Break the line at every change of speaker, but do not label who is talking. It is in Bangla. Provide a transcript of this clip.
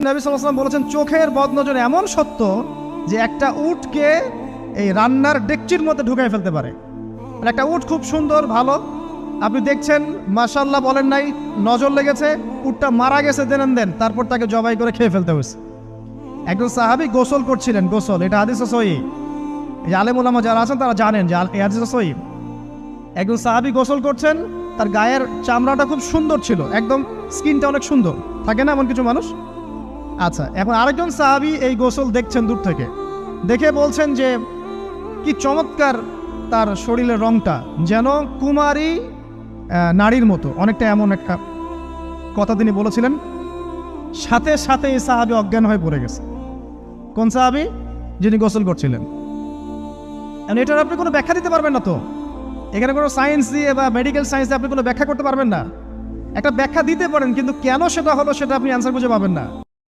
নবী সাল্লাল্লাহু আলাইহি ওয়াসাল্লাম বলেছেন চোখের বদনজর এমন সত্য যে একটা উটকে এই রান্নার ডেকচির মধ্যে ঢুকাই ফেলতে পারে। একটা উট খুব সুন্দর ভালো, আপনি দেখছেন মাশাআল্লাহ বলেন নাই, নজর লেগেছে, উটটা মারা গেছে দেন তারপর তাকে জবাই করে খেয়ে ফেলতে হয়েছে। একজন সাহাবী গোসল করছিলেন, গোসল, এটা হাদিস সহিহ, এই আলেম ওলামা যারা আছেন তারা জানেন যে এই হাদিস সহিহ। একজন সাহাবী গোসল করছেন, তার গায়ের চামড়াটা খুব সুন্দর ছিল, একদম স্কিনটা অনেক সুন্দর থাকে না এমন কিছু মানুষ। আচ্ছা, এখন আরেকজন সাহাবী এই গোসল দেখছেন দূর থেকে, দেখে বলছেন যে কি চমৎকার তার শরীরের রংটা, যেন কুমারী নারীর মতো, অনেকটা এমন একটা কথা তিনি বলেছিলেন। সাথে সাথে এই সাহাবী অজ্ঞান হয়ে পড়ে গেছে। কোন সাহাবী? যিনি গোসল করছিলেন। এটার আপনি কোনো ব্যাখ্যা দিতে পারবেন না তো, এখানে কোনো সায়েন্স দিয়ে বা মেডিকেল সায়েন্স দিয়ে আপনি কোনো ব্যাখ্যা করতে পারবেন না। একটা ব্যাখ্যা দিতে পারেন, কিন্তু কেন সেটা হলো সেটা আপনি অ্যান্সার খুঁজে পাবেন না।